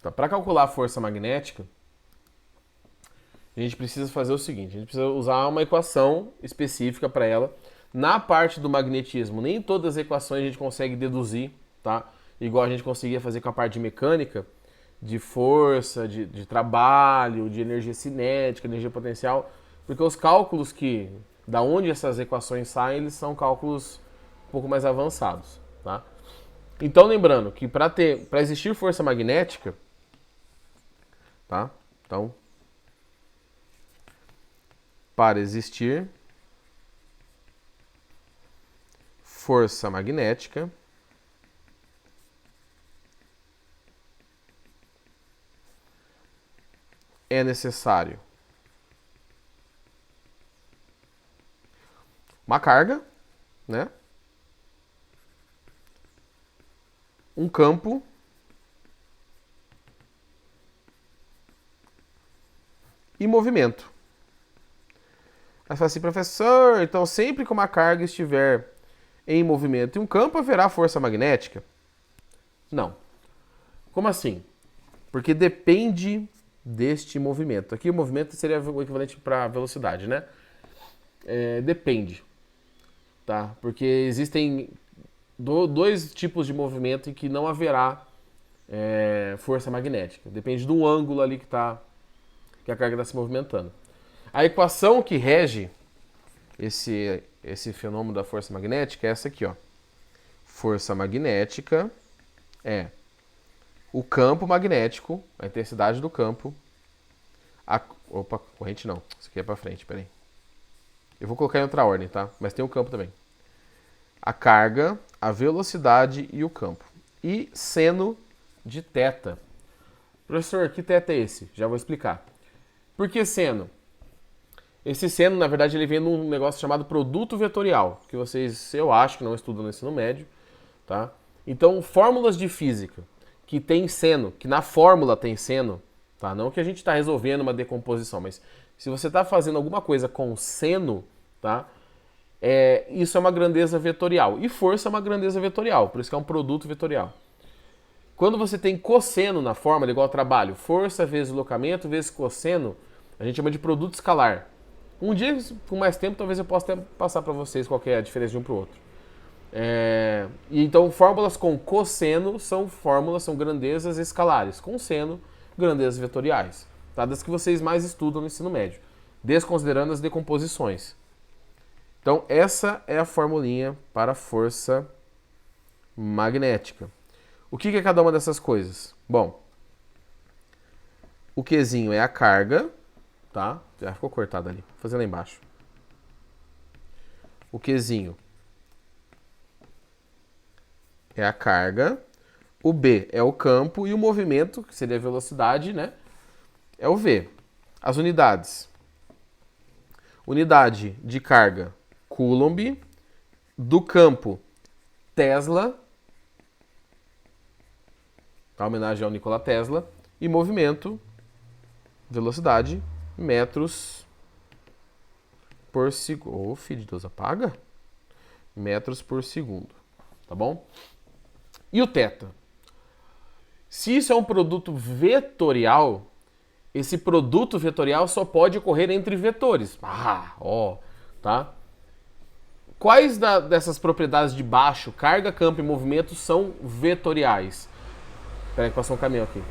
Tá, para calcular a força magnética, a gente precisa fazer o seguinte, a gente precisa usar uma equação específica para ela. Na parte do magnetismo, nem todas as equações a gente consegue deduzir, tá? Igual a gente conseguia fazer com a parte de mecânica, de força, de trabalho, de energia cinética, energia potencial, porque os cálculos da onde essas equações saem, eles são cálculos um pouco mais avançados, tá? Então, lembrando que para existir força magnética, tá? Então, para existir força magnética, é necessário uma carga, né? Um campo e movimento. Aí fala assim, professor, então sempre que uma carga estiver em movimento e um campo, haverá força magnética? Não. Como assim? Porque depende deste movimento. Aqui o movimento seria o equivalente para velocidade, né? Depende, tá? Porque existem dois tipos de movimento em que não haverá força magnética. Depende do ângulo ali que a carga está se movimentando. A equação que rege esse fenômeno da força magnética é essa aqui, ó. Força magnética é o campo magnético, a intensidade do campo. Opa, corrente não. Isso aqui é para frente, peraí. Eu vou colocar em outra ordem, tá? Mas tem o campo também. A carga, a velocidade e o campo. E seno de θ. Professor, que θ é esse? Já vou explicar. Por que seno? Esse seno, na verdade, ele vem num negócio chamado produto vetorial, que vocês, eu acho que não estudam no ensino médio, tá? Então, fórmulas de física que tem seno, que na fórmula tem seno, tá? Não que a gente está resolvendo uma decomposição, mas se você está fazendo alguma coisa com seno, tá? Isso é uma grandeza vetorial. E força é uma grandeza vetorial, por isso que é um produto vetorial. Quando você tem cosseno na fórmula, igual ao trabalho, força vezes deslocamento vezes cosseno, a gente chama de produto escalar. Um dia, com mais tempo, talvez eu possa até passar para vocês qual é a diferença de um para o outro. Então, fórmulas com cosseno são grandezas escalares. Com seno, grandezas vetoriais. Tá? Das que vocês mais estudam no ensino médio, desconsiderando as decomposições. Então, essa é a formulinha para força magnética. O que é cada uma dessas coisas? Bom, o Qzinho é a carga, tá? Já ficou cortado ali. Vou fazer lá embaixo. O Qzinho é a carga. O B é o campo e o movimento, que seria a velocidade, né? É o V. As unidades. Unidade de carga, Coulomb. Do campo, Tesla. A homenagem ao Nikola Tesla. E movimento, velocidade, metros por segundo. Ô, filho de Deus, apaga? Metros por segundo. Tá bom? E o θ? Se isso é um produto vetorial, esse produto vetorial só pode ocorrer entre vetores. Tá? Quais dessas propriedades de baixo, carga, campo e movimento, são vetoriais? Espera aí que passou um caminhão aqui.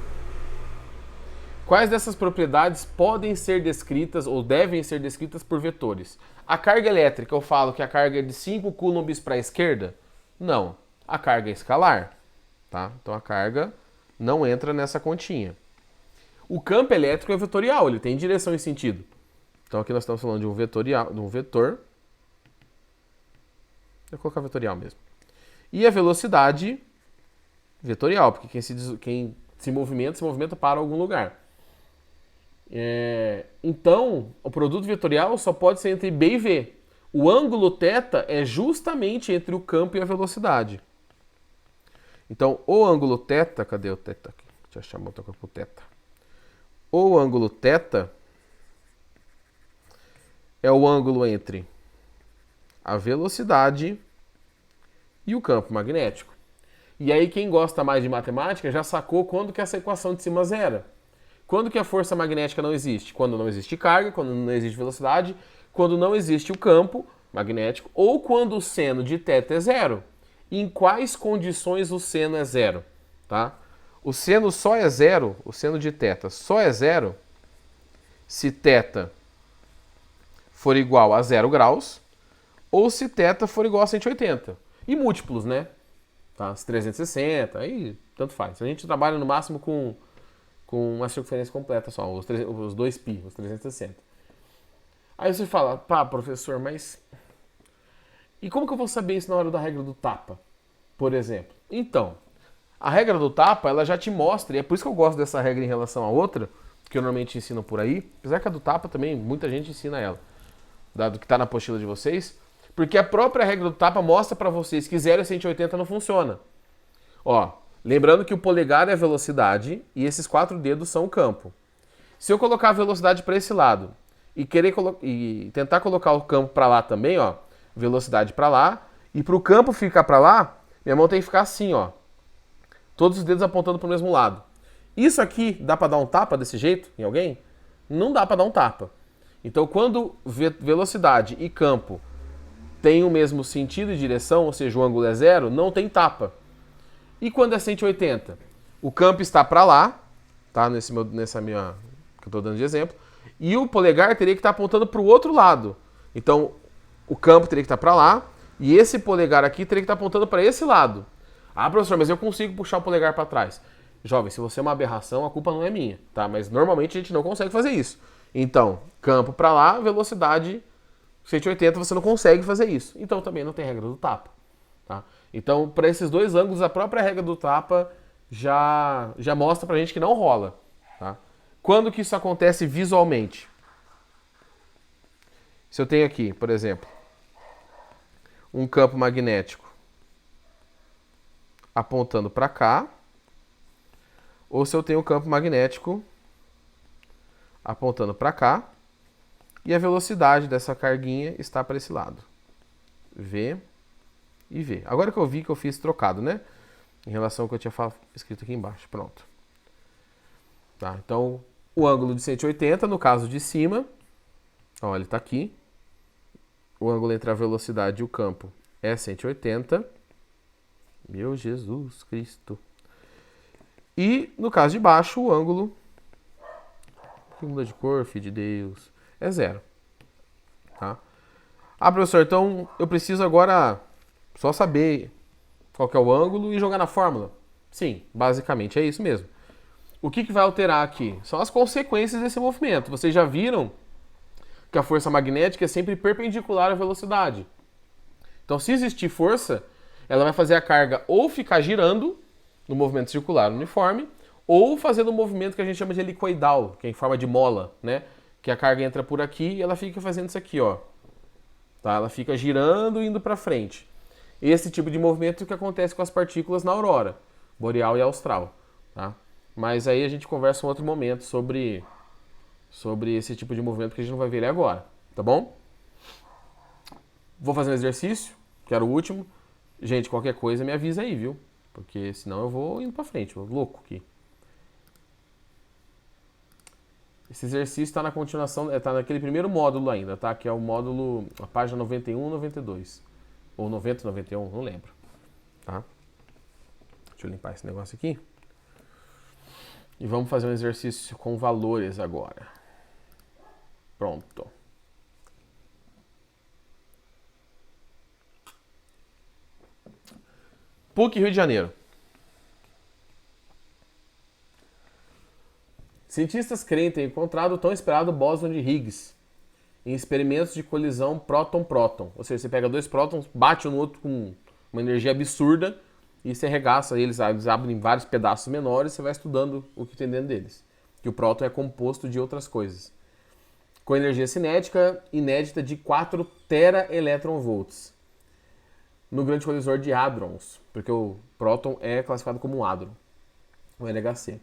Quais dessas propriedades podem ser descritas ou devem ser descritas por vetores? A carga elétrica, eu falo que a carga é de 5 coulombs para a esquerda? Não. A carga é escalar. Tá? Então a carga não entra nessa continha. O campo elétrico é vetorial, ele tem direção e sentido. Então aqui nós estamos falando de um vetor. Vou colocar vetorial mesmo. E a velocidade vetorial, porque quem se movimenta para algum lugar. Então, o produto vetorial só pode ser entre B e V. O ângulo θ é justamente entre o campo e a velocidade. Então, o ângulo θ, cadê o θ aqui? Deixa eu achar outra coisa pro θ. O ângulo θ é o ângulo entre a velocidade e o campo magnético. E aí quem gosta mais de matemática já sacou quando que essa equação de cima zera. Quando que a força magnética não existe? Quando não existe carga, quando não existe velocidade, quando não existe o campo magnético, ou quando o seno de θ é zero. Em quais condições o seno é zero? Tá? O seno só é zero, o seno de θ só é zero se θ for igual a 0 graus ou se θ for igual a 180. E múltiplos, né? Tá? 360, aí tanto faz. A gente trabalha no máximo com uma circunferência completa só, os 2π, os 360. Aí você fala, pá, professor, mas... E como que eu vou saber isso na hora da regra do tapa, por exemplo? Então, a regra do tapa, ela já te mostra, e é por isso que eu gosto dessa regra em relação à outra, que eu normalmente ensino por aí, apesar que a do tapa também, muita gente ensina ela, dado que está na apostila de vocês, porque a própria regra do tapa mostra para vocês que 0 e 180 não funciona. Ó, lembrando que o polegar é a velocidade e esses 4 dedos são o campo. Se eu colocar a velocidade para esse lado e tentar colocar o campo para lá também, ó, velocidade para lá, e para o campo ficar para lá, minha mão tem que ficar assim, ó. Todos os dedos apontando para o mesmo lado. Isso aqui dá para dar um tapa desse jeito em alguém? Não dá para dar um tapa. Então, quando velocidade e campo têm o mesmo sentido e direção, ou seja, o ângulo é zero, não tem tapa. E quando é 180? O campo está para lá, tá? Nessa minha que eu estou dando de exemplo, e o polegar teria que estar apontando para o outro lado. Então, o campo teria que estar para lá, e esse polegar aqui teria que estar apontando para esse lado. Ah, professor, mas eu consigo puxar o polegar para trás. Jovem, se você é uma aberração, a culpa não é minha, tá? Mas normalmente a gente não consegue fazer isso. Então, campo para lá, velocidade 180, você não consegue fazer isso. Então também não tem regra do tapa, tá? Então, para esses dois ângulos, a própria regra do tapa já mostra pra gente que não rola, tá? Quando que isso acontece visualmente? Se eu tenho aqui, por exemplo, um campo magnético apontando para cá, ou se eu tenho um campo magnético apontando para cá, e a velocidade dessa carguinha está para esse lado. V e V. Agora que eu vi que eu fiz trocado, né? Em relação ao que eu tinha escrito aqui embaixo. Pronto. Tá, então, o ângulo de 180, no caso de cima, ó, ele está aqui. O ângulo entre a velocidade e o campo é 180. Meu Jesus Cristo. E, no caso de baixo, o ângulo... Que muda de cor, filho de Deus. É zero. Tá? Ah, professor, então eu preciso agora só saber qual que é o ângulo e jogar na fórmula? Sim, basicamente é isso mesmo. O que vai alterar aqui? São as consequências desse movimento. Vocês já viram que a força magnética é sempre perpendicular à velocidade. Então, se existir força, ela vai fazer a carga ou ficar girando no movimento circular uniforme, ou fazendo um movimento que a gente chama de helicoidal, que é em forma de mola, né? Que a carga entra por aqui e ela fica fazendo isso aqui, ó. Tá? Ela fica girando e indo para frente. Esse tipo de movimento é o que acontece com as partículas na aurora, boreal e austral. Tá? Mas aí a gente conversa em outro momento sobre esse tipo de movimento que a gente não vai ver ele agora. Tá bom? Vou fazer um exercício, que era o último. Gente, qualquer coisa me avisa aí, viu? Porque senão eu vou indo para frente, vou louco aqui. Esse exercício está na continuação, está naquele primeiro módulo ainda, tá? Que é o módulo, a página 91, 92. Ou 90, 91, não lembro. Tá? Deixa eu limpar esse negócio aqui. E vamos fazer um exercício com valores agora. Pronto. PUC Rio de Janeiro. Cientistas creem ter encontrado o tão esperado bóson de Higgs em experimentos de colisão próton-próton. Ou seja, você pega dois prótons, bate um no outro com uma energia absurda e você arregaça eles abrem em vários pedaços menores e você vai estudando o que tem dentro deles. Que o próton é composto de outras coisas. Com energia cinética inédita de 4 teraelectronvolts no grande colisor de hadrons, porque o próton é classificado como um hadron, o LHC.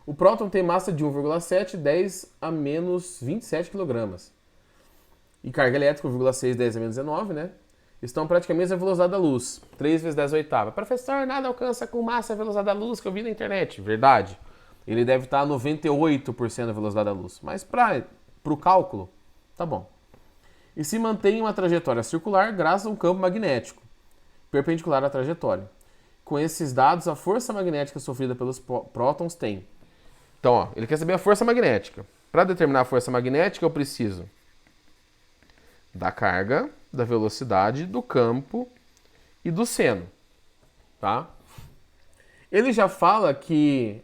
O próton tem massa de 1,7, 10 a menos 27 kg. E carga elétrica 1,6, 10 a menos 19, né? estão praticamente a velocidade da luz, 3 vezes 10 oitava. Professor, nada alcança com massa a velocidade da luz que eu vi na internet. Verdade. Ele deve estar a 98% da velocidade da luz. Mas para o cálculo, tá bom. E se mantém em uma trajetória circular graças a um campo magnético, perpendicular à trajetória. Com esses dados, a força magnética sofrida pelos prótons tem. Então, ó, ele quer saber a força magnética. Para determinar a força magnética, eu preciso da carga, da velocidade, do campo e do seno. Tá? Ele já fala que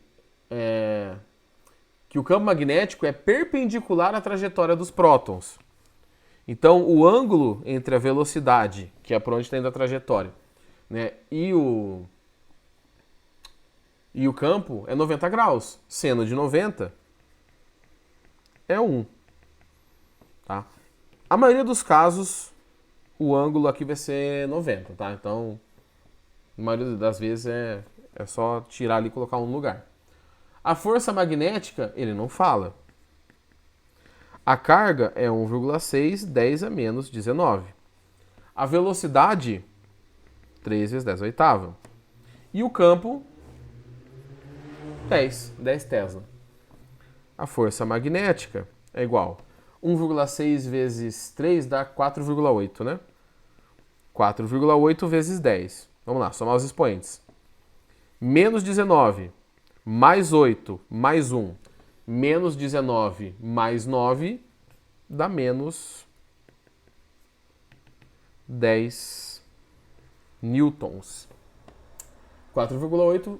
o campo magnético é perpendicular à trajetória dos prótons. Então, o ângulo entre a velocidade, que é por onde está indo a trajetória, né, e o campo é 90 graus. Seno de 90 é 1. Tá? A maioria dos casos, o ângulo aqui vai ser 90. Tá? Então, a maioria das vezes é só tirar ali e colocar um lugar. A força magnética, ele não fala. A carga é 1,6, 10 a menos 19. A velocidade, 3 vezes 10 oitava. E o campo, 10 Tesla. A força magnética é igual 1,6 vezes 3 dá 4,8, né? 4,8 vezes 10. Vamos lá, somar os expoentes. Menos 19, mais 8, mais 1. Menos 19 mais 9 dá menos 10 newtons. 4,8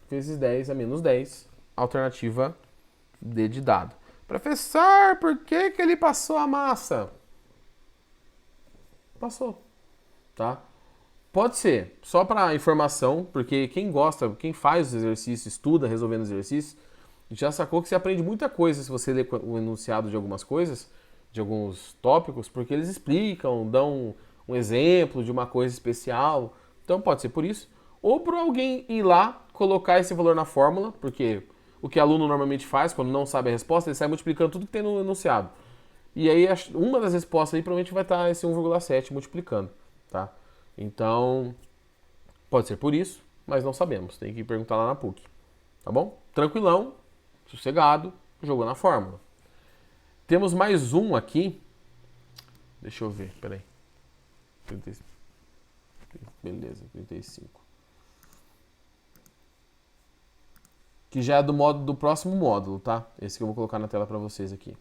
vezes 10 é menos 10. Alternativa D de dado. Professor, por que ele passou a massa? Passou. Tá? Pode ser, só para informação, porque quem gosta, quem faz os exercícios, estuda resolvendo exercícios, já sacou que você aprende muita coisa se você ler o enunciado de algumas coisas, de alguns tópicos, porque eles explicam, dão um exemplo de uma coisa especial. Então pode ser por isso. Ou por alguém ir lá, colocar esse valor na fórmula, porque o que aluno normalmente faz, quando não sabe a resposta, ele sai multiplicando tudo que tem no enunciado. E aí uma das respostas aí provavelmente vai estar esse 1,7 multiplicando, tá? Então, pode ser por isso, mas não sabemos. Tem que perguntar lá na PUC, tá bom? Tranquilão. Sossegado, jogou na fórmula. Temos mais um aqui. Deixa eu ver, peraí. 30, beleza, 35. Que já é do próximo módulo, tá? Esse que eu vou colocar na tela para vocês aqui.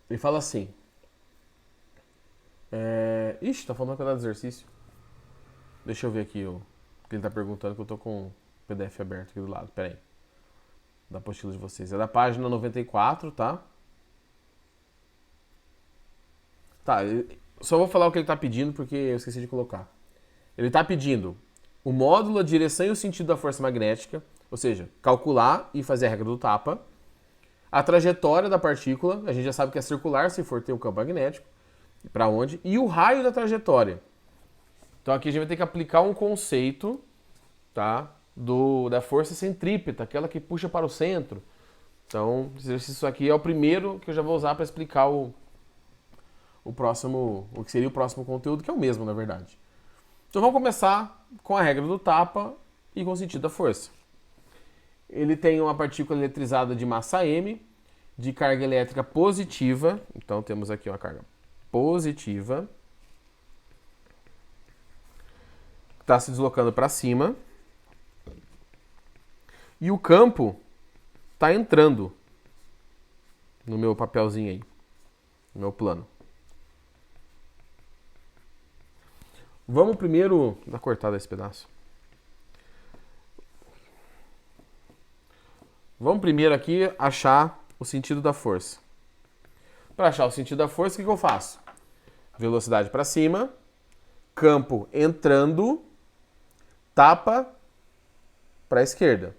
Ele fala assim. Ixi, tá falando um pedaço de exercício. Deixa eu ver aqui o que ele tá perguntando, que eu tô com o PDF aberto aqui do lado. Pera aí. Da apostila de vocês. É da página 94, tá? Tá, só vou falar o que ele tá pedindo porque eu esqueci de colocar. Ele tá pedindo o módulo, a direção e o sentido da força magnética, ou seja, calcular e fazer a regra do tapa. A trajetória da partícula, a gente já sabe que é circular se for ter o campo magnético. Para onde? E o raio da trajetória. Então aqui a gente vai ter que aplicar um conceito, tá? Da força centrípeta, aquela que puxa para o centro. Então, esse exercício aqui é o primeiro que eu já vou usar para explicar o que seria o próximo conteúdo, que é o mesmo, na verdade. Então vamos começar com a regra do tapa e com o sentido da força. Ele tem uma partícula eletrizada de massa m, de carga elétrica positiva. Então temos aqui uma carga positiva. Está se deslocando para cima. E o campo está entrando no meu papelzinho aí, no meu plano. Vamos primeiro dar cortada esse pedaço. Vamos primeiro aqui achar o sentido da força. Para achar o sentido da força, o que eu faço? Velocidade para cima, campo entrando, tapa para a esquerda.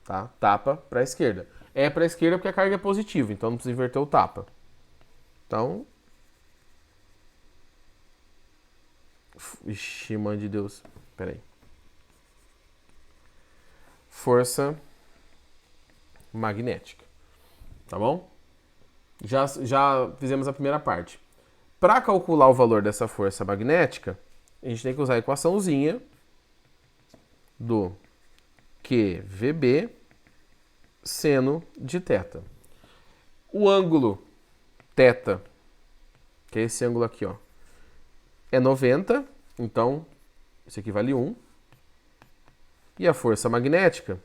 Tá? Tapa para a esquerda. É para a esquerda porque a carga é positiva, então não precisa inverter o tapa. Então... Ixi, mãe de Deus. Pera aí. Força magnética. Tá bom? Já fizemos a primeira parte. Para calcular o valor dessa força magnética, a gente tem que usar a equaçãozinha do QVB seno de θ. O ângulo θ, que é esse ângulo aqui, ó, é 90, então isso aqui vale 1. E a força magnética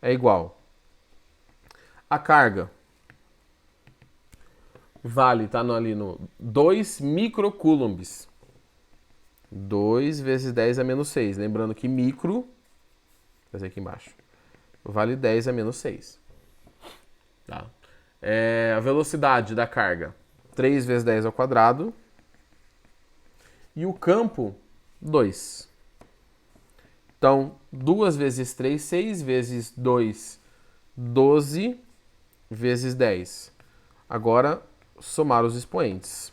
é igual. A carga vale, tá ali no 2 microcoulombs. 2 vezes 10 a menos 6. Lembrando que micro, vou fazer aqui embaixo, vale 10 a menos 6. Tá? A velocidade da carga, 3 vezes 10 ao quadrado. E o campo, 2. Então, 2 vezes 3, 6 vezes 2, 12 vezes 10. Agora, somar os expoentes.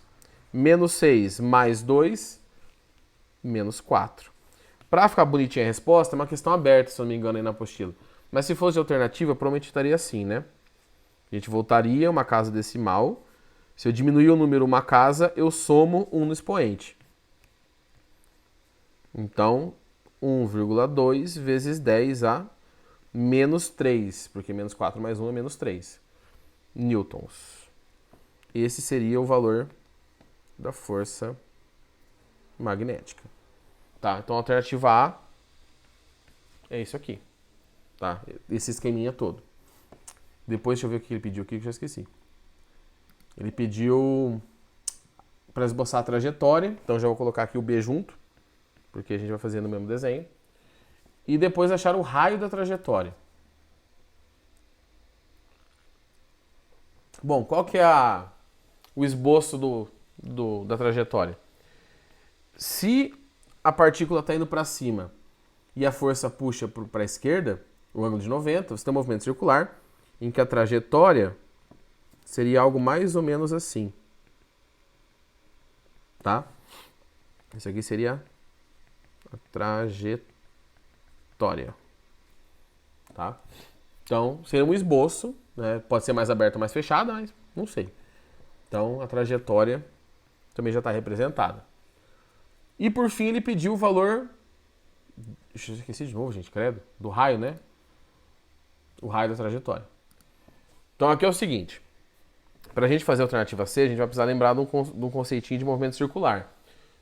Menos 6 mais 2, menos 4. Para ficar bonitinha a resposta, é uma questão aberta, se eu não me engano, aí na apostila. Mas se fosse de alternativa, provavelmente estaria assim, né? A gente voltaria uma casa decimal. Se eu diminuir o número uma casa, eu somo 1 no expoente. Então, 1,2 vezes 10 a menos 3, porque menos 4 mais 1 é menos 3 newtons. Esse seria o valor da força magnética. Tá? Então, a alternativa A é isso aqui. Tá? Esse esqueminha todo. Depois, deixa eu ver o que ele pediu aqui, que eu já esqueci. Ele pediu para esboçar a trajetória. Então, já vou colocar aqui o B junto, porque a gente vai fazer no mesmo desenho. E depois achar o raio da trajetória. Bom, qual que é o esboço da trajetória? Se a partícula está indo para cima e a força puxa para a esquerda, o ângulo de 90, você tem um movimento circular, em que a trajetória seria algo mais ou menos assim. Tá? Isso aqui seria a trajetória. Tá? Então, seria um esboço, né? Pode ser mais aberto ou mais fechado, mas não sei. Então, a trajetória também já está representada. E, por fim, ele pediu o valor... Deixa eu esquecer de novo, gente, credo. Do raio, né? O raio da trajetória. Então, aqui é o seguinte. Para a gente fazer a alternativa C, a gente vai precisar lembrar de um conceitinho de movimento circular.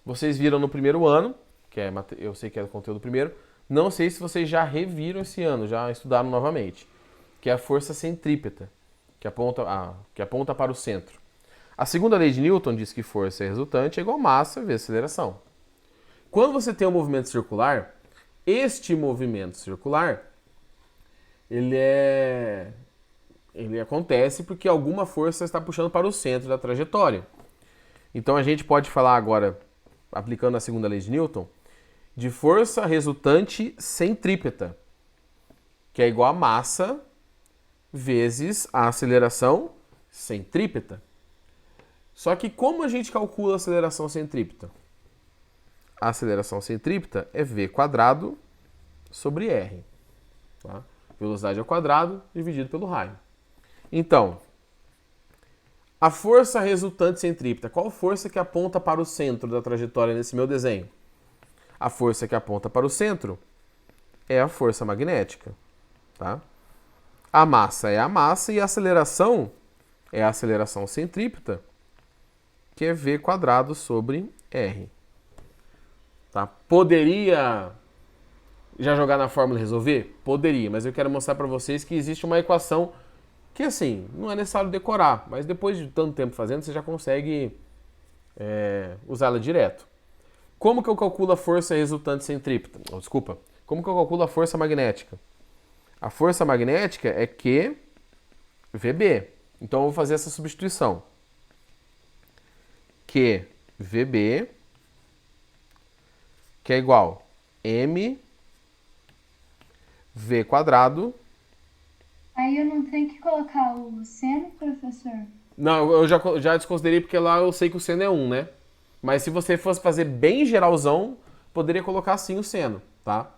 Vocês viram no primeiro ano, que eu sei que é o conteúdo primeiro, não sei se vocês já reviram esse ano, já estudaram novamente, que é a força centrípeta, que aponta para o centro. A segunda lei de Newton diz que força resultante é igual a massa vezes aceleração. Quando você tem um movimento circular, este movimento circular, ele acontece porque alguma força está puxando para o centro da trajetória. Então a gente pode falar agora, aplicando a segunda lei de Newton, de força resultante centrípeta, que é igual a massa vezes a aceleração centrípeta. Só que como a gente calcula a aceleração centrípeta? A aceleração centrípeta é v² sobre r. Tá? Velocidade ao quadrado dividido pelo raio. Então, a força resultante centrípeta, qual força que aponta para o centro da trajetória nesse meu desenho? A força que aponta para o centro é a força magnética. Tá? A massa é a massa e a aceleração é a aceleração centrípeta, que é v² sobre r. Tá? Poderia já jogar na fórmula e resolver? Poderia, mas eu quero mostrar para vocês que existe uma equação que, assim, não é necessário decorar, mas depois de tanto tempo fazendo, você já consegue usá-la direto. Como que eu calculo a força resultante centrípeta? Como que eu calculo a força magnética? A força magnética é QVB. Então eu vou fazer essa substituição. QVB, que é igual a mv² Aí eu não tenho que colocar o seno, professor? Não, eu já desconsiderei porque lá eu sei que o seno é 1, né? Mas se você fosse fazer bem geralzão, poderia colocar sim o seno, tá?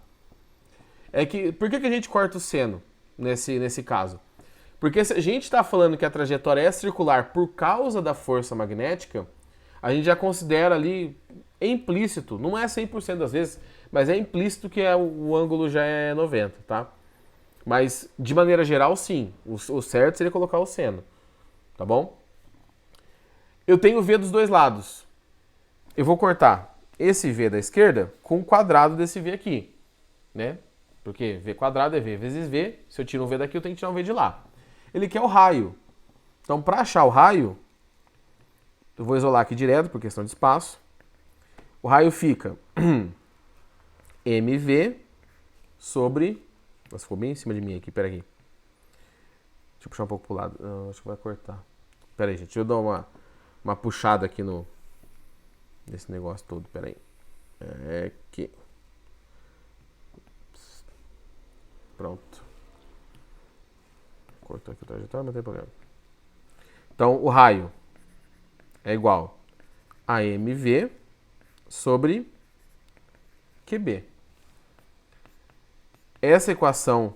É que, por que a gente corta o seno nesse caso? Porque se a gente está falando que a trajetória é circular por causa da força magnética, a gente já considera ali implícito, não é 100% das vezes, mas é implícito que o ângulo já é 90, tá? Mas, de maneira geral, sim. O certo seria colocar o seno, tá bom? Eu tenho V dos dois lados. Eu vou cortar esse V da esquerda com o quadrado desse V aqui, né? Porque V quadrado é V vezes V. Se eu tiro um V daqui, eu tenho que tirar um V de lá. Ele quer o raio. Então, para achar o raio, eu vou isolar aqui direto por questão de espaço. O raio fica mv sobre... Nossa, ficou bem em cima de mim aqui, peraí. Deixa eu puxar um pouco pro lado. Não, acho que vai cortar. Peraí, gente, deixa eu dar uma puxada aqui nesse negócio todo, peraí. É aqui. Pronto. Cortou aqui a trajetória, não tem problema. Então, o raio é igual a mv sobre QB. Essa equação,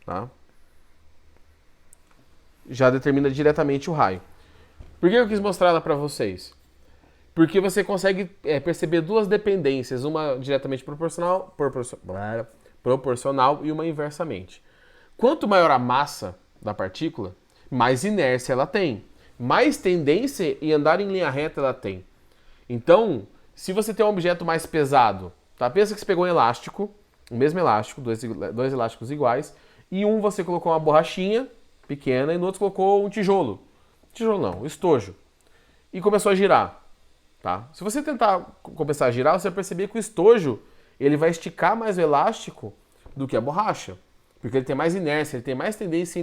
tá, já determina diretamente o raio. Por que eu quis mostrar ela para vocês? Porque você consegue perceber duas dependências, uma diretamente proporcional e uma inversamente. Quanto maior a massa da partícula, mais inércia ela tem, mais tendência em andar em linha reta ela tem. Então, se você tem um objeto mais pesado, tá? Pensa que você pegou um elástico, o mesmo elástico, dois elásticos iguais, e um você colocou uma borrachinha pequena e no outro colocou um tijolo. Tijolo não, um estojo. E começou a girar. Tá? Se você tentar começar a girar, você vai perceber que o estojo ele vai esticar mais o elástico do que a borracha. Porque ele tem mais inércia, ele tem mais tendência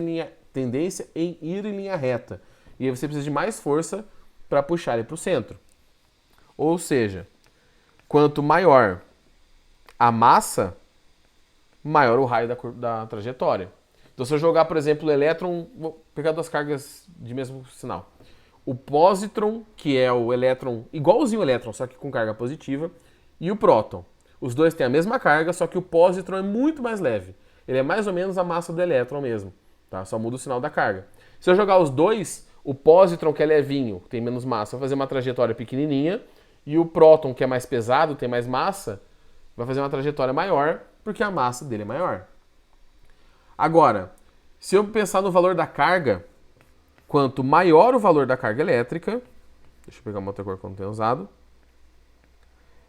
em ir em linha reta. E aí você precisa de mais força para puxar ele para o centro. Ou seja, quanto maior a massa, maior o raio da trajetória. Então, se eu jogar, por exemplo, o elétron, vou pegar duas cargas de mesmo sinal. O pósitron, que é o elétron, igualzinho o elétron, só que com carga positiva, e o próton. Os dois têm a mesma carga, só que o pósitron é muito mais leve. Ele é mais ou menos a massa do elétron mesmo, tá? Só muda o sinal da carga. Se eu jogar os dois, o pósitron, que é levinho, tem menos massa, vai fazer uma trajetória pequenininha, e o próton, que é mais pesado, tem mais massa, vai fazer uma trajetória maior, porque a massa dele é maior. Agora, se eu pensar no valor da carga, quanto maior o valor da carga elétrica, deixa eu pegar uma outra cor que eu não tenho usado,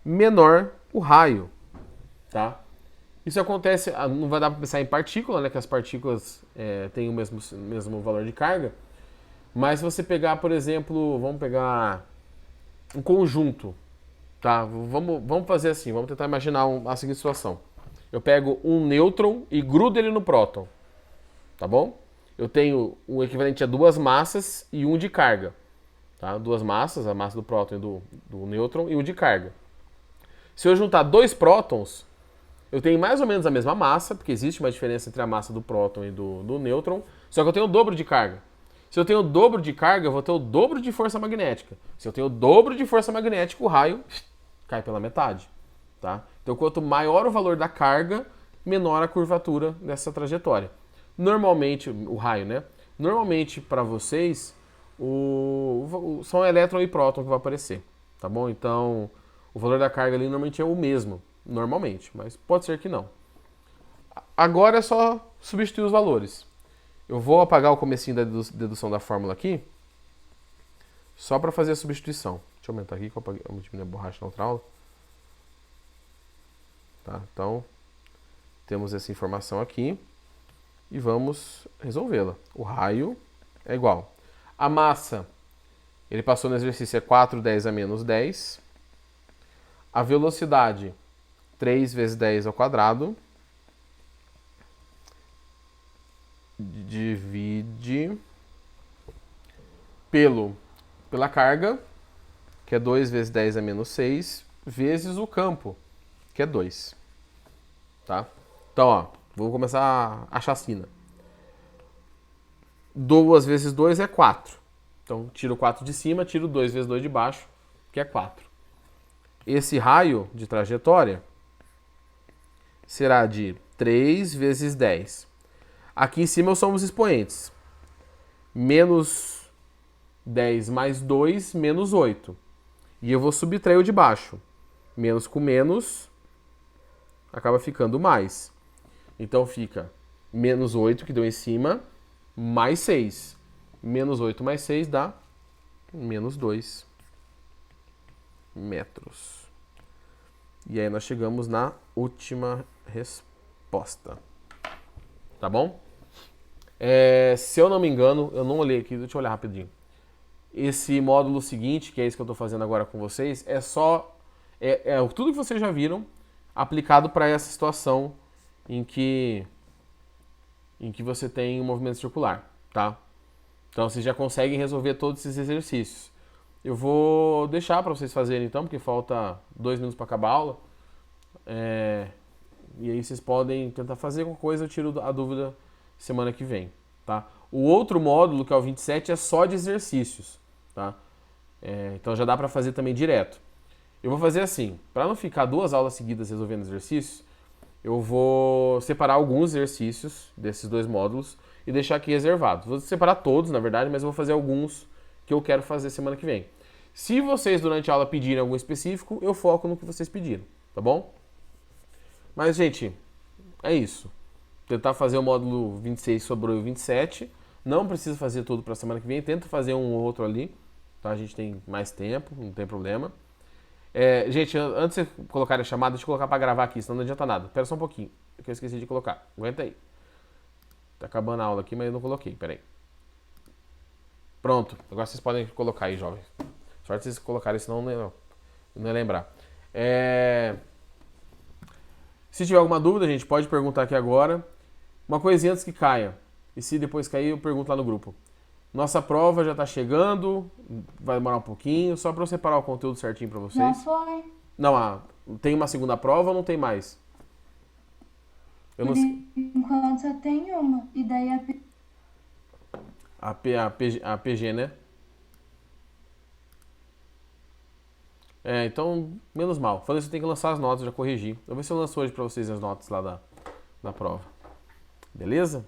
menor o raio, tá? Isso acontece, não vai dar para pensar em partícula, né? Que as partículas têm o mesmo valor de carga. Mas se você pegar, por exemplo, vamos pegar um conjunto, tá? Vamos fazer assim, vamos tentar imaginar a seguinte situação. Eu pego um nêutron e grudo ele no próton, tá bom? Eu tenho um equivalente a duas massas e um de carga, tá? Duas massas, a massa do próton e do nêutron e um de carga. Se eu juntar dois prótons, eu tenho mais ou menos a mesma massa, porque existe uma diferença entre a massa do próton e do nêutron, só que eu tenho o dobro de carga. Se eu tenho o dobro de carga, eu vou ter o dobro de força magnética. Se eu tenho o dobro de força magnética, o raio cai pela metade, tá? Então, quanto maior o valor da carga, menor a curvatura dessa trajetória. Normalmente, o raio, né? Normalmente, para vocês, são elétron e próton que vai aparecer, tá bom? Então, o valor da carga ali normalmente é o mesmo, normalmente, mas pode ser que não. Agora é só substituir os valores. Eu vou apagar o comecinho da dedução da fórmula aqui, só para fazer a substituição. Deixa eu aumentar aqui que eu diminuir a borracha na outra aula. Tá? Então, temos essa informação aqui e vamos resolvê-la. O raio é igual. A massa, ele passou no exercício, é 4 10 a menos 10. A velocidade, 3 vezes 10 ao quadrado. Divide pela carga, que é 2 vezes 10 a menos 6, vezes o campo, que é 2. Tá? Então, ó, Vou começar a chacina. 2 vezes 2 é 4. Então, tiro 4 de cima, tiro 2 vezes 2 de baixo, que é 4. Esse raio de trajetória será de 3 vezes 10. Aqui em cima somos expoentes. Menos 10 mais 2, menos 8. E eu vou subtrair o de baixo. Menos com menos, acaba ficando mais. Então fica menos 8, que deu em cima, mais 6. Menos 8 mais 6 dá menos 2 metros. E aí nós chegamos na última resposta. Tá bom? Se eu não me engano, eu não olhei aqui, deixa eu olhar rapidinho. Esse módulo seguinte, que é esse que eu estou fazendo agora com vocês, é só... tudo que vocês já viram aplicado para essa situação em que você tem um movimento circular, tá? Então vocês já conseguem resolver todos esses exercícios. Eu vou deixar para vocês fazerem então, porque falta 2 minutos para acabar a aula. E aí vocês podem tentar fazer alguma coisa, eu tiro a dúvida semana que vem, tá? O outro módulo, que é o 27, é só de exercícios, tá? Então já dá para fazer também direto. Eu vou fazer assim, para não ficar 2 aulas seguidas resolvendo exercícios, eu vou separar alguns exercícios desses 2 módulos e deixar aqui reservados. Vou separar todos, na verdade, mas eu vou fazer alguns que eu quero fazer semana que vem. Se vocês durante a aula pedirem algum específico, eu foco no que vocês pediram, tá bom? Mas, gente, é isso. Tentar fazer o módulo 26 sobre o 27. Não precisa fazer tudo para semana que vem. Tenta fazer um ou outro ali, tá? A gente tem mais tempo, não tem problema. Gente, antes de você colocar a chamada, deixa eu colocar para gravar aqui, senão não adianta nada. Espera só um pouquinho, que eu esqueci de colocar. Aguenta aí. Tá acabando a aula aqui, mas eu não coloquei. Pera aí. Pronto. Agora vocês podem colocar aí, jovens. Sorte vocês colocarem, senão não ia lembrar. Se tiver alguma dúvida, gente, pode perguntar aqui agora. Uma coisinha antes que caia. E se depois cair, eu pergunto lá no grupo. Nossa prova já está chegando, vai demorar um pouquinho, só para eu separar o conteúdo certinho para vocês. Já foi. Não, tem uma segunda prova ou não tem mais? Eu não Por sei. enquanto só tem uma. E daí A PG, né? Então, menos mal. Falei isso, tem que lançar as notas, já corrigi. Eu vou ver se eu lanço hoje para vocês as notas lá da prova. Beleza?